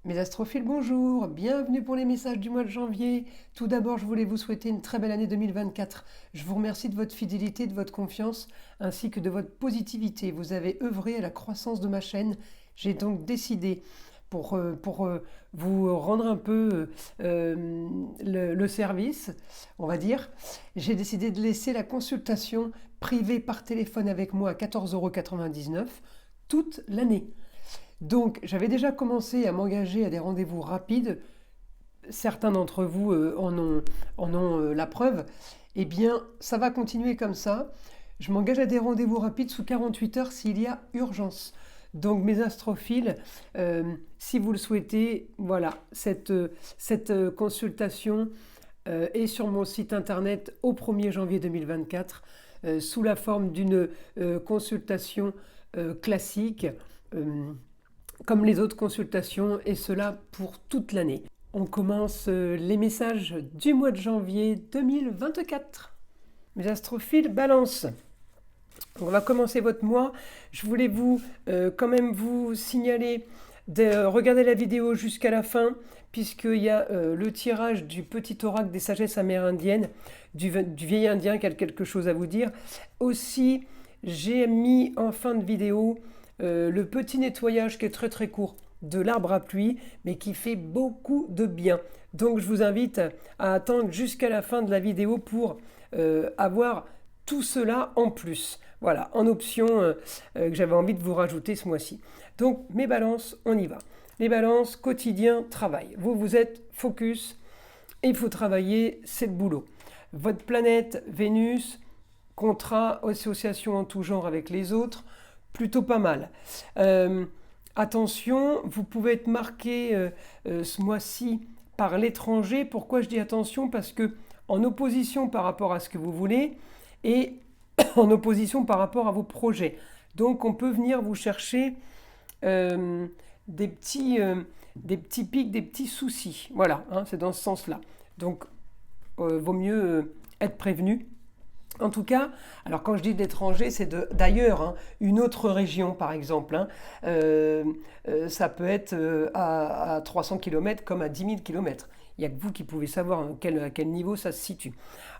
Mes astrophiles, bonjour, bienvenue pour les messages du mois de janvier. Tout d'abord, je voulais vous souhaiter une très belle année 2024. Je vous remercie de votre fidélité, de votre confiance, ainsi que de votre positivité. Vous avez œuvré à la croissance de ma chaîne. J'ai donc décidé, pour vous rendre un peu le service, on va dire, j'ai décidé de laisser la consultation privée par téléphone avec moi à 14,99 € toute l'année. Donc, j'avais déjà commencé à m'engager à des rendez-vous rapides. Certains d'entre vous en ont la preuve. Eh bien, ça va continuer comme ça. Je m'engage à des rendez-vous rapides sous 48 heures s'il y a urgence. Donc, mes astrophiles, si vous le souhaitez, voilà, cette consultation est sur mon site internet au 1er janvier 2024 sous la forme d'une consultation classique. euh, comme les autres consultations, et cela pour toute l'année. On commence les messages du mois de janvier 2024. Mes astrophiles Balance. On va commencer votre mois. Je voulais quand même vous signaler de regarder la vidéo jusqu'à la fin, puisqu'il y a le tirage du petit oracle des sagesses amérindiennes, du vieil indien qui a quelque chose à vous dire. Aussi, j'ai mis en fin de vidéo le petit nettoyage qui est très très court de l'arbre à pluie, mais qui fait beaucoup de bien. Donc je vous invite à attendre jusqu'à la fin de la vidéo pour avoir tout cela en plus. Voilà, en option que j'avais envie de vous rajouter ce mois-ci. Donc mes balances, on y va. Les balances, quotidien, travail. Vous êtes focus, et il faut travailler, c'est le boulot. Votre planète, Vénus, contrat, association en tout genre avec les autres, plutôt pas mal. Attention, vous pouvez être marqué ce mois-ci par l'étranger. Pourquoi je dis attention? Parce que en opposition par rapport à ce que vous voulez et en opposition par rapport à vos projets. Donc on peut venir vous chercher euh, des, petits, euh, des petits pics, des petits soucis. Voilà, hein, c'est dans ce sens-là. Donc vaut mieux être prévenu. En tout cas, alors quand je dis d'étranger, c'est d'ailleurs, hein, une autre région par exemple. Hein. Ça peut être à 300 km comme à 10 000 km. Il n'y a que vous qui pouvez savoir à quel niveau ça se situe.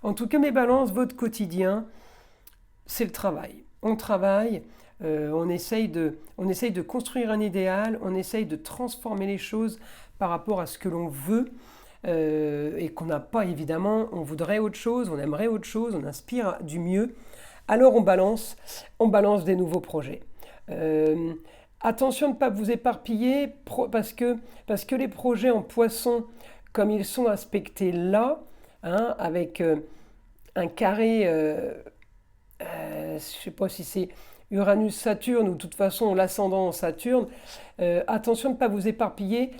En tout cas, mes balances, votre quotidien, c'est le travail. On travaille, on essaye de construire un idéal, on essaye de transformer les choses par rapport à ce que l'on veut. Et qu'on n'a pas évidemment, on voudrait autre chose, on aimerait autre chose, on inspire du mieux, alors on balance des nouveaux projets. Euh, Attention de ne pas vous éparpiller parce que les projets en poisson, comme ils sont aspectés là, hein, avec un carré, je ne sais pas si c'est Uranus-Saturne ou de toute façon l'ascendant Saturne, attention de ne pas vous éparpiller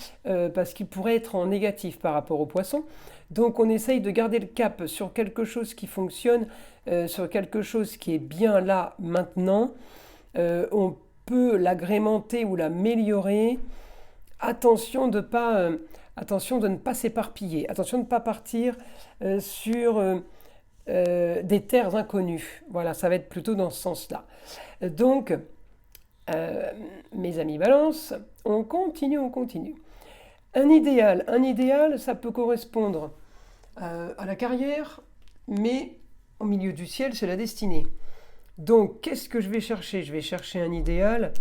parce qu'il pourrait être en négatif par rapport au poisson. Donc on essaye de garder le cap sur quelque chose qui fonctionne, sur quelque chose qui est bien là maintenant. On peut l'agrémenter ou l'améliorer. Attention attention de ne pas s'éparpiller. Attention de ne pas partir sur des terres inconnues. Voilà, ça va être plutôt dans ce sens-là. Donc, mes amis Balance, on continue, on continue. Un idéal, ça peut correspondre à la carrière, mais au milieu du ciel, c'est la destinée. Donc, qu'est-ce que je vais chercher? Je vais chercher un idéal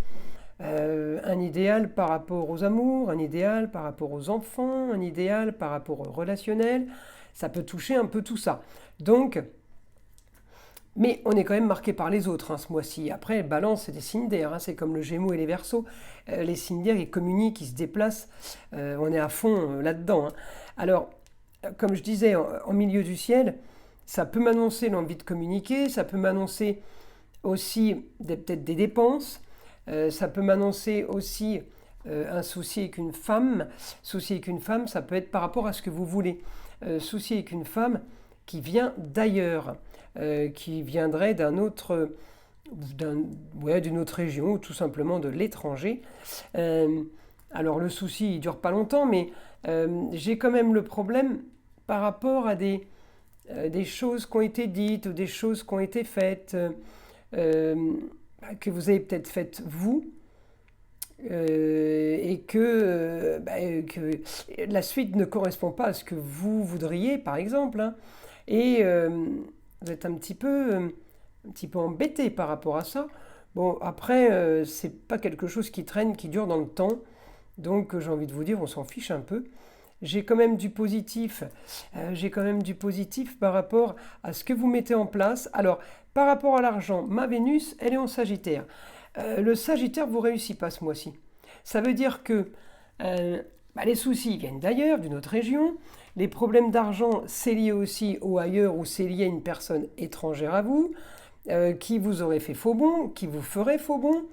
par rapport aux amours, un idéal par rapport aux enfants, un idéal par rapport au relationnel. Ça peut toucher un peu tout ça. Donc, mais on est quand même marqué par les autres hein, ce mois-ci. Après, Balance, c'est des signes d'air, hein, c'est comme le Gémeaux et les Verseaux. Les signes d'air, ils communiquent, ils se déplacent. On est à fond là-dedans. Hein. Alors, comme je disais, en milieu du ciel, ça peut m'annoncer l'envie de communiquer, ça peut m'annoncer aussi peut-être des dépenses, ça peut m'annoncer aussi un souci avec une femme. Souci avec une femme, ça peut être par rapport à ce que vous voulez. Souci avec une femme qui vient d'ailleurs, qui viendrait d'une autre région ou tout simplement de l'étranger. Alors le souci, il dure pas longtemps, mais j'ai quand même le problème par rapport à des choses qui ont été dites ou des choses qui ont été faites, que vous avez peut-être faites vous, et et que la suite ne correspond pas à ce que vous voudriez, par exemple, hein. Et vous êtes un petit peu embêté par rapport à ça. Bon, après, c'est pas quelque chose qui traîne, qui dure dans le temps. Donc, j'ai envie de vous dire, on s'en fiche un peu. J'ai quand même du positif. J'ai quand même du positif par rapport à ce que vous mettez en place. Alors, par rapport à l'argent, ma Vénus, elle est en Sagittaire. Le Sagittaire vous réussit pas ce mois-ci. Ça veut dire que les soucis viennent d'ailleurs, d'une autre région. Les problèmes d'argent, c'est lié aussi au ailleurs ou c'est lié à une personne étrangère à vous, qui vous aurait fait faux bon, qui vous ferait faux bon.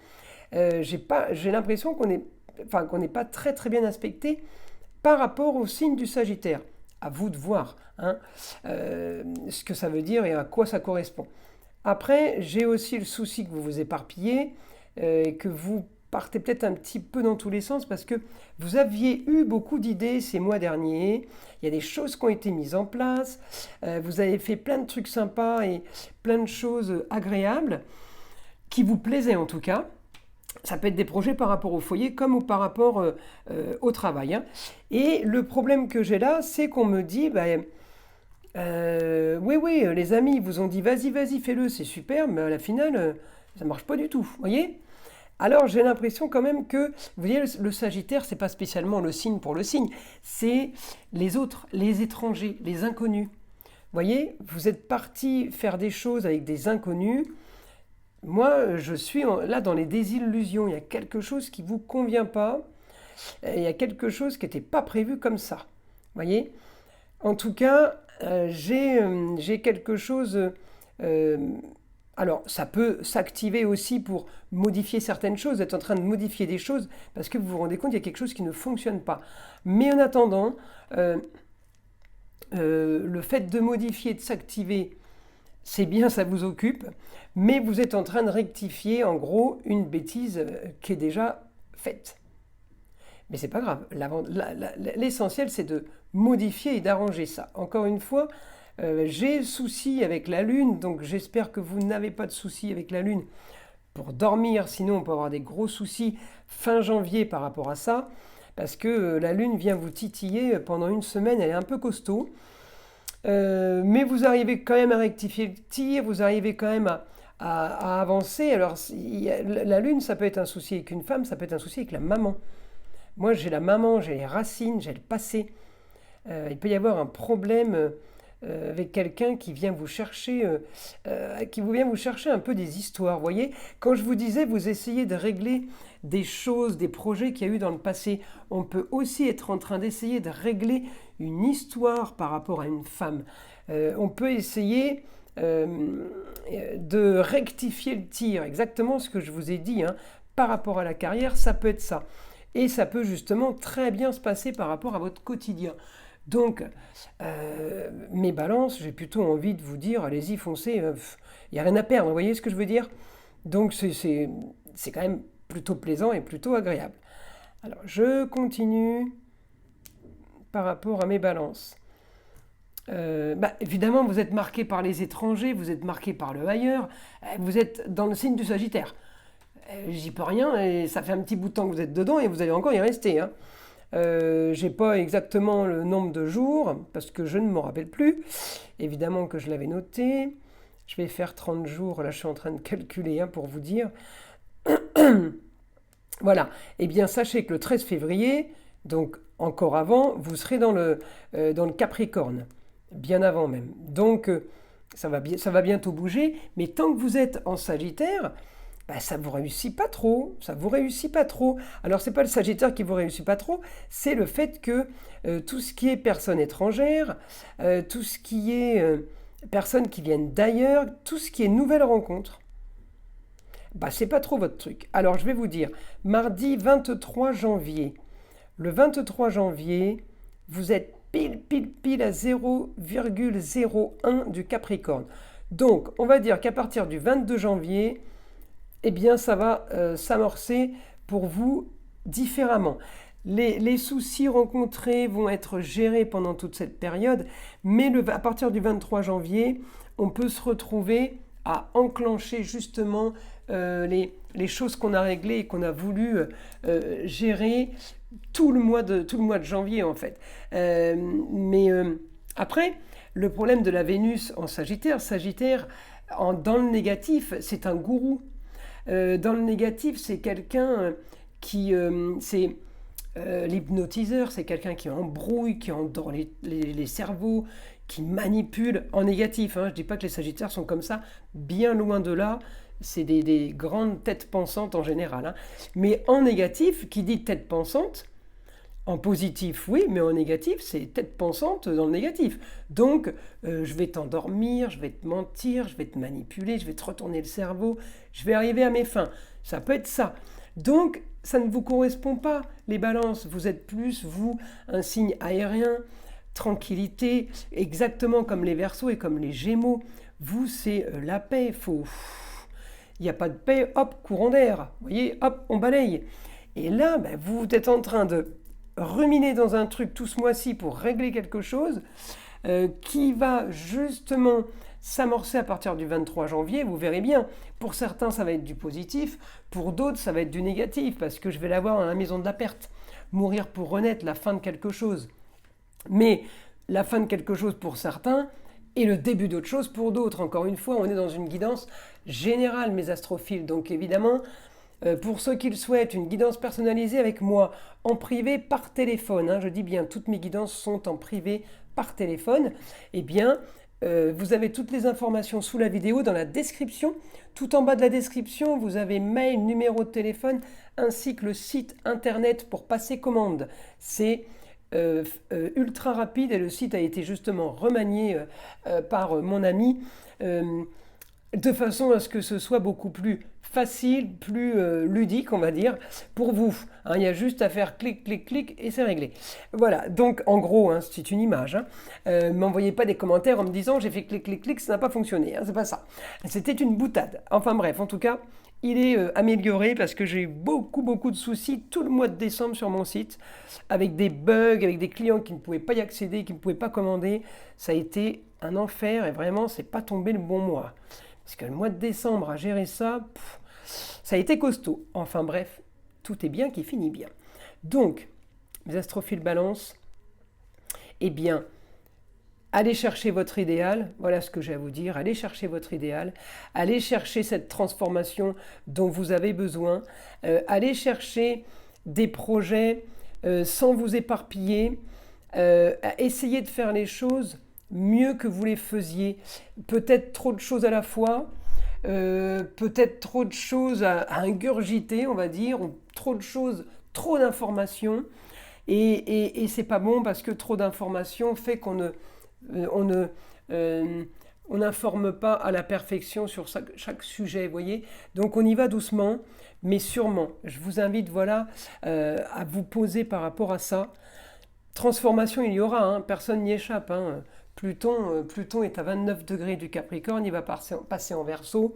J'ai l'impression qu'on n'est pas très très bien aspecté par rapport au signe du Sagittaire. À vous de voir, hein, ce que ça veut dire et à quoi ça correspond. Après, j'ai aussi le souci que vous vous éparpillez, et que vous partez peut-être un petit peu dans tous les sens parce que vous aviez eu beaucoup d'idées ces mois derniers. Il y a des choses qui ont été mises en place. Vous avez fait plein de trucs sympas et plein de choses agréables qui vous plaisaient en tout cas. Ça peut être des projets par rapport au foyer comme ou par rapport au travail, hein. Et le problème que j'ai là, c'est qu'on me dit, oui, les amis vous ont dit vas-y, fais-le, c'est super, mais à la finale, ça ne marche pas du tout, vous voyez? Alors j'ai l'impression quand même que, vous voyez, le Sagittaire, c'est pas spécialement le signe pour le signe, c'est les autres, les étrangers, les inconnus. Vous voyez, vous êtes parti faire des choses avec des inconnus. Moi, je suis là dans les désillusions. Il y a quelque chose qui ne vous convient pas. Il y a quelque chose qui n'était pas prévu comme ça. Vous voyez? En tout cas, j'ai quelque chose. Alors, ça peut s'activer aussi pour modifier certaines choses. Vous êtes en train de modifier des choses parce que vous vous rendez compte qu'il y a quelque chose qui ne fonctionne pas. Mais en attendant, le fait de modifier, de s'activer, c'est bien, ça vous occupe, mais vous êtes en train de rectifier, en gros, une bêtise qui est déjà faite. Mais c'est pas grave. L'essentiel, c'est de modifier et d'arranger ça. Encore une fois, j'ai souci avec la Lune, donc j'espère que vous n'avez pas de soucis avec la Lune pour dormir, sinon on peut avoir des gros soucis fin janvier par rapport à ça, parce que la Lune vient vous titiller pendant une semaine, elle est un peu costaud. Mais vous arrivez quand même à rectifier le tir, vous arrivez quand même à avancer. Alors, la Lune, ça peut être un souci avec une femme, ça peut être un souci avec la maman. Moi, j'ai la maman, j'ai les racines, j'ai le passé. Il peut y avoir un problème avec quelqu'un qui vient vous chercher, un peu des histoires. Vous voyez, quand je vous disais, vous essayez de régler des choses, des projets qu'il y a eu dans le passé, on peut aussi être en train d'essayer de régler une histoire par rapport à une femme. On peut essayer de rectifier le tir, exactement ce que je vous ai dit, hein, par rapport à la carrière, ça peut être ça. Et ça peut justement très bien se passer par rapport à votre quotidien. Donc, mes balances, j'ai plutôt envie de vous dire, allez-y, foncez, il n'y a rien à perdre, vous voyez ce que je veux dire? Donc, c'est quand même plutôt plaisant et plutôt agréable. Alors, je continue par rapport à mes balances. Évidemment, vous êtes marqué par les étrangers, vous êtes marqué par le ailleurs, vous êtes dans le signe du Sagittaire. J'y peux rien, et ça fait un petit bout de temps que vous êtes dedans et vous allez encore y rester, hein. J'ai pas exactement le nombre de jours parce que je ne m'en rappelle plus. Évidemment que je l'avais noté. Je vais faire 30 jours. Là, je suis en train de calculer, hein, pour vous dire. Voilà. Eh bien, sachez que le 13 février, donc encore avant, vous serez dans le Capricorne. Bien avant même. Donc, ça va bientôt bouger. Mais tant que vous êtes en Sagittaire, ça ne vous réussit pas trop, Alors, ce n'est pas le Sagittaire qui vous réussit pas trop, c'est le fait que tout ce qui est personnes étrangères, tout ce qui est personnes qui viennent d'ailleurs, tout ce qui est nouvelles rencontres, c'est pas trop votre truc. Alors, je vais vous dire, mardi 23 janvier, le 23 janvier, vous êtes pile à 0,01 du Capricorne. Donc, on va dire qu'à partir du 22 janvier, eh bien, ça va s'amorcer pour vous différemment. Les soucis rencontrés vont être gérés pendant toute cette période, mais à partir du 23 janvier, on peut se retrouver à enclencher justement les choses qu'on a réglées et qu'on a voulu gérer tout le mois de janvier en fait. Mais après, le problème de la Vénus en Sagittaire, dans le négatif, c'est un gourou. Dans le négatif, c'est quelqu'un c'est l'hypnotiseur, c'est quelqu'un qui embrouille, qui endort les cerveaux, qui manipule en négatif. Hein. Je ne dis pas que les Sagittaires sont comme ça, bien loin de là. C'est des grandes têtes pensantes en général. Hein. Mais en négatif, qui dit tête pensante, en positif, oui, mais en négatif, c'est tête pensante dans le négatif. Donc, je vais t'endormir, je vais te mentir, je vais te manipuler, je vais te retourner le cerveau, je vais arriver à mes fins. Ça peut être ça. Donc, ça ne vous correspond pas, les balances. Vous êtes plus, vous, un signe aérien, tranquillité, exactement comme les Verseaux et comme les Gémeaux. Vous, c'est la paix. Il n'y a pas de paix, hop, courant d'air. Vous voyez, hop, on balaye. Et là, vous êtes en train de ruminer dans un truc tout ce mois-ci pour régler quelque chose qui va justement s'amorcer à partir du 23 janvier, vous verrez bien. Pour certains, ça va être du positif, pour d'autres, ça va être du négatif, parce que je vais l'avoir dans la maison de la perte. Mourir pour renaître, la fin de quelque chose. Mais la fin de quelque chose pour certains, et le début d'autre chose pour d'autres. Encore une fois, on est dans une guidance générale, mes astrophiles. Donc évidemment, pour ceux qui le souhaitent, une guidance personnalisée avec moi, en privé, par téléphone. Hein, je dis bien, toutes mes guidances sont en privé, par téléphone. Eh bien, vous avez toutes les informations sous la vidéo dans la description. Tout en bas de la description, vous avez mail, numéro de téléphone, ainsi que le site internet pour passer commande. C'est ultra rapide et le site a été justement remanié par mon ami de façon à ce que ce soit beaucoup plus facile, plus ludique, on va dire, pour vous. Hein, il y a juste à faire clic, clic, clic et c'est réglé. Voilà, donc en gros, hein, c'est une image. Hein. M'envoyez pas des commentaires en me disant j'ai fait clic, clic, clic, ça n'a pas fonctionné. Hein, c'est pas ça. C'était une boutade. Enfin bref, en tout cas, il est amélioré parce que j'ai eu beaucoup, beaucoup de soucis tout le mois de décembre sur mon site, avec des bugs, avec des clients qui ne pouvaient pas y accéder, qui ne pouvaient pas commander. Ça a été un enfer et vraiment, c'est pas tombé le bon mois. Parce que le mois de décembre, à gérer ça, ça a été costaud. Enfin bref, tout est bien qui finit bien. Donc, mes astrophiles balance, eh bien, allez chercher votre idéal, voilà ce que j'ai à vous dire, allez chercher votre idéal, allez chercher cette transformation dont vous avez besoin, allez chercher des projets sans vous éparpiller, essayez de faire les choses mieux que vous les faisiez. Peut-être trop de choses à la fois, peut-être trop de choses à ingurgiter, on va dire, ou trop de choses, trop d'informations, et c'est pas bon parce que trop d'informations fait qu'on n'informe pas à la perfection sur chaque sujet, vous voyez. Donc on y va doucement, mais sûrement. Je vous invite, voilà, à vous poser par rapport à ça. Transformation, il y aura, hein, personne n'y échappe. Hein. Pluton est à 29 degrés du Capricorne, il va passer en Verseau.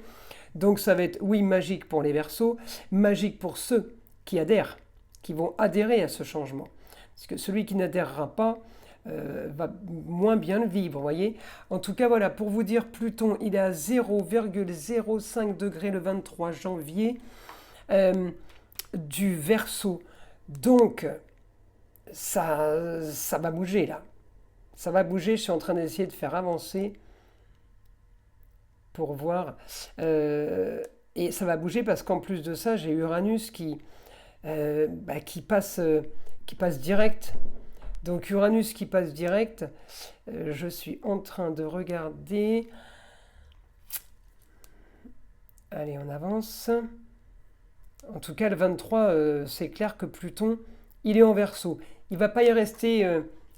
Donc ça va être, oui, magique pour les Verseaux, magique pour ceux qui adhèrent, qui vont adhérer à ce changement. Parce que celui qui n'adhérera pas va moins bien le vivre, vous voyez. En tout cas, voilà, pour vous dire, Pluton, il est à 0,05 degrés le 23 janvier du Verseau. Donc, ça va bouger là. Ça va bouger, je suis en train d'essayer de faire avancer pour voir. Et ça va bouger parce qu'en plus de ça, j'ai Uranus qui passe direct. Donc Uranus qui passe direct, je suis en train de regarder. Allez, on avance. En tout cas, le 23, c'est clair que Pluton, il est en Verseau. Il ne va pas y rester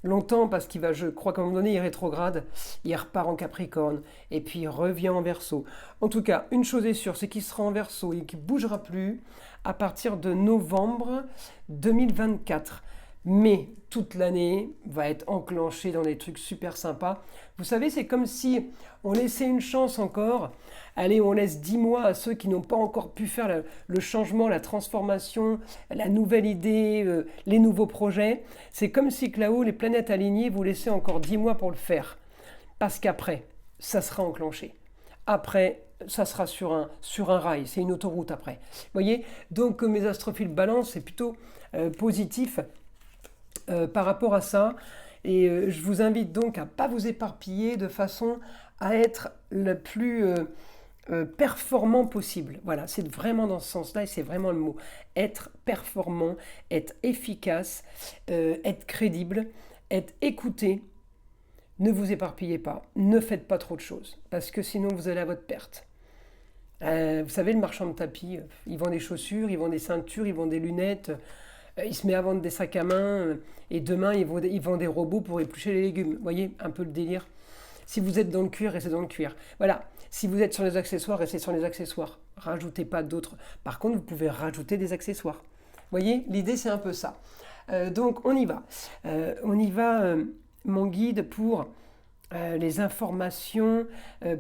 longtemps parce qu'il va, je crois qu'à un moment donné, il rétrograde, il repart en Capricorne et puis il revient en Verseau. En tout cas, une chose est sûre, c'est qu'il sera en Verseau et qu'il ne bougera plus à partir de novembre 2024. Mais toute l'année va être enclenchée dans des trucs super sympas. Vous savez, c'est comme si on laissait une chance encore. Allez, on laisse 10 mois à ceux qui n'ont pas encore pu faire le changement, la transformation, la nouvelle idée, les nouveaux projets. C'est comme si là-haut, les planètes alignées, vous laissez encore 10 mois pour le faire. Parce qu'après, ça sera enclenché. Après, ça sera sur un rail, c'est une autoroute après. Vous voyez, donc mes astrophiles balance, c'est plutôt positif par rapport à ça. Et je vous invite donc à ne pas vous éparpiller de façon à être le plus performant possible. Voilà, c'est vraiment dans ce sens-là et c'est vraiment le mot. Être performant, être efficace, être crédible, être écouté. Ne vous éparpillez pas, ne faites pas trop de choses, parce que sinon vous allez à votre perte. Vous savez, le marchand de tapis, il vend des chaussures, il vend des ceintures, il vend des lunettes, il se met à vendre des sacs à main, et demain il vend des robots pour éplucher les légumes. Vous voyez, un peu le délire. Si vous êtes dans le cuir, restez dans le cuir. Voilà, si vous êtes sur les accessoires, restez sur les accessoires. Rajoutez pas d'autres. Par contre, vous pouvez rajouter des accessoires. Vous voyez, l'idée c'est un peu ça. Donc on y va. Mon guide pour les informations,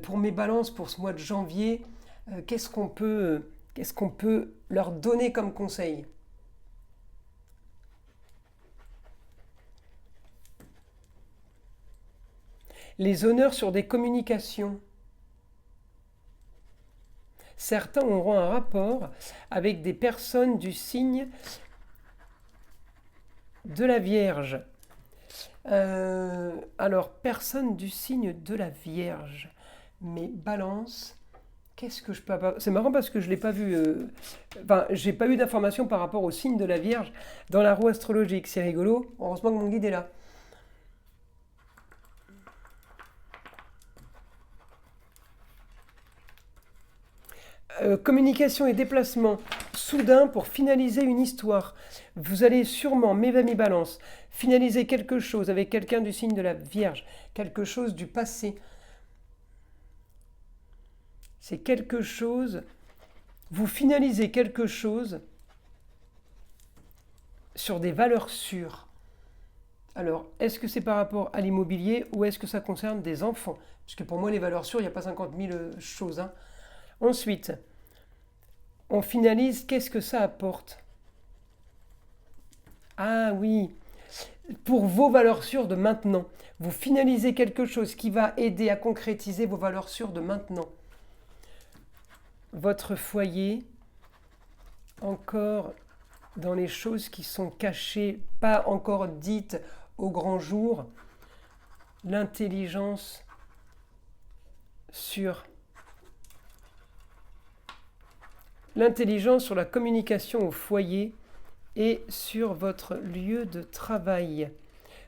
pour mes balances pour ce mois de janvier. Qu'est-ce qu'on peut leur donner comme conseil? Les honneurs sur des communications. Certains auront un rapport avec des personnes du signe de la Vierge. Alors, personne du signe de la Vierge. Mais balance, qu'est-ce que je peux avoir? C'est marrant parce que je ne l'ai pas vu. Enfin, j'ai pas eu d'informations par rapport au signe de la Vierge dans la roue astrologique. C'est rigolo. Heureusement que mon guide est là. Communication et déplacement soudain pour finaliser une histoire. Vous allez sûrement, mes amis balance, finaliser quelque chose avec quelqu'un du signe de la Vierge, quelque chose du passé. C'est quelque chose, vous finalisez quelque chose sur des valeurs sûres. Alors, est-ce que c'est par rapport à l'immobilier ou est-ce que ça concerne des enfants? Parce que pour moi, les valeurs sûres, il n'y a pas 50 000 choses. Hein. Ensuite, on finalise, qu'est-ce que ça apporte? Ah oui, pour vos valeurs sûres de maintenant. Vous finalisez quelque chose qui va aider à concrétiser vos valeurs sûres de maintenant. Votre foyer, encore dans les choses qui sont cachées, pas encore dites au grand jour, l'intelligence sur la communication au foyer et sur votre lieu de travail.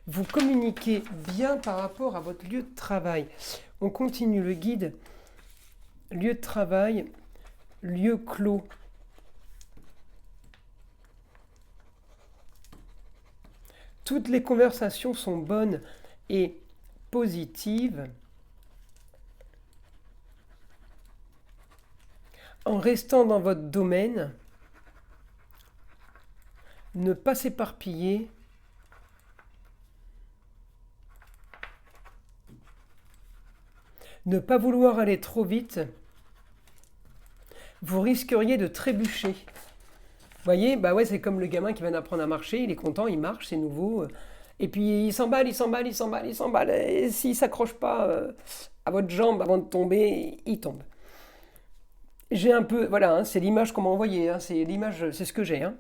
Vous communiquez bien par rapport à votre lieu de travail. On continue le guide. Lieu de travail, lieu clos. Toutes les conversations sont bonnes et positives. En restant dans votre domaine, ne pas s'éparpiller, ne pas vouloir aller trop vite, vous risqueriez de trébucher. Vous voyez, bah ouais, c'est comme le gamin qui vient d'apprendre à marcher, il est content, il marche, c'est nouveau, et puis il s'emballe, et s'il ne s'accroche pas à votre jambe avant de tomber, il tombe. J'ai un peu, voilà, hein, c'est l'image qu'on m'a envoyée, hein, c'est l'image, c'est ce que j'ai. Hein.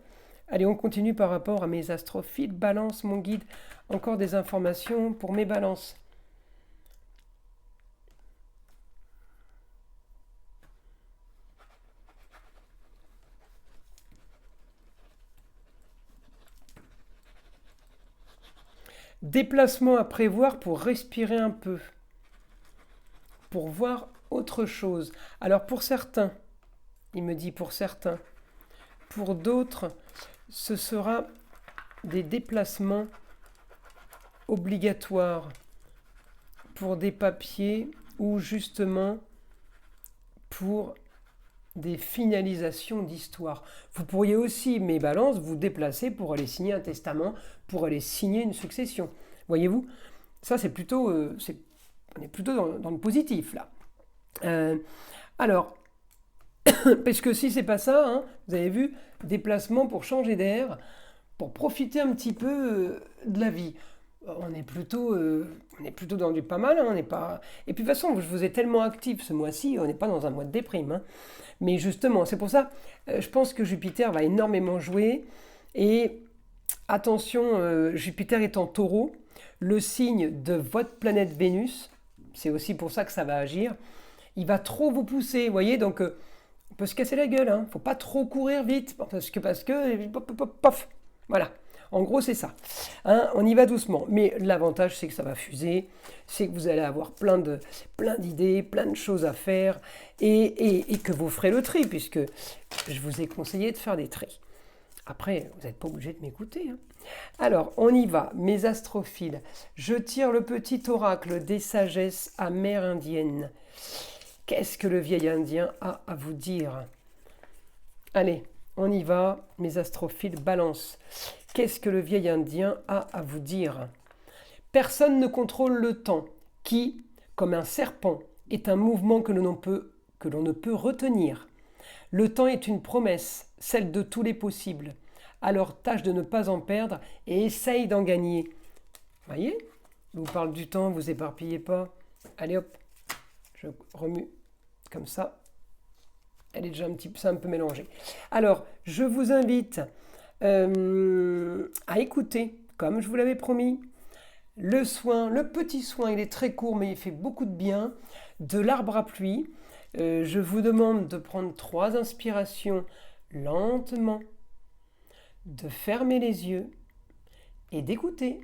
Allez, on continue par rapport à mes astrophiles. Balance, mon guide, encore des informations pour mes balances. Déplacement à prévoir pour respirer un peu, pour voir autre chose. Alors pour certains, il me dit pour certains, pour d'autres, ce sera des déplacements obligatoires pour des papiers ou justement pour des finalisations d'histoire. Vous pourriez aussi, mes balances, vous déplacer pour aller signer un testament, pour aller signer une succession. Voyez-vous, ça c'est plutôt, on est plutôt dans le positif là. Alors, parce que si c'est pas ça, hein, vous avez vu, déplacement pour changer d'air, pour profiter un petit peu de la vie. on est plutôt dans du pas mal, hein, on n'est pas... Et puis de toute façon, je vous ai tellement actif ce mois-ci, on n'est pas dans un mois de déprime, hein. Mais justement, c'est pour ça, je pense que Jupiter va énormément jouer. Et attention, Jupiter est en taureau, le signe de votre planète Vénus, c'est aussi pour ça que ça va agir. Il va trop vous pousser, vous voyez, donc on peut se casser la gueule, hein. Faut pas trop courir vite, parce que, pof, voilà. En gros, c'est ça. Hein, on y va doucement. Mais l'avantage, c'est que ça va fuser, c'est que vous allez avoir plein d'idées, plein de choses à faire, et que vous ferez le tri, puisque je vous ai conseillé de faire des tris. Après, vous n'êtes pas obligé de m'écouter, hein. Alors, on y va, mes astrophiles. Je tire le petit oracle des sagesses amérindiennes. Qu'est-ce que le vieil Indien a à vous dire? Allez, on y va, mes astrophiles, balance. Qu'est-ce que le vieil Indien a à vous dire? Personne ne contrôle le temps, qui, comme un serpent, est un mouvement que l'on ne peut retenir. Le temps est une promesse, celle de tous les possibles. Alors tâche de ne pas en perdre et essaye d'en gagner. Voyez? Je vous parle du temps, vous éparpillez pas. Allez hop, je remue comme ça. Elle est déjà un peu mélangée. Alors, je vous invite à écouter, comme je vous l'avais promis, le petit soin, il est très court, mais il fait beaucoup de bien, de l'arbre à pluie. Je vous demande de prendre 3 inspirations lentement, de fermer les yeux et d'écouter.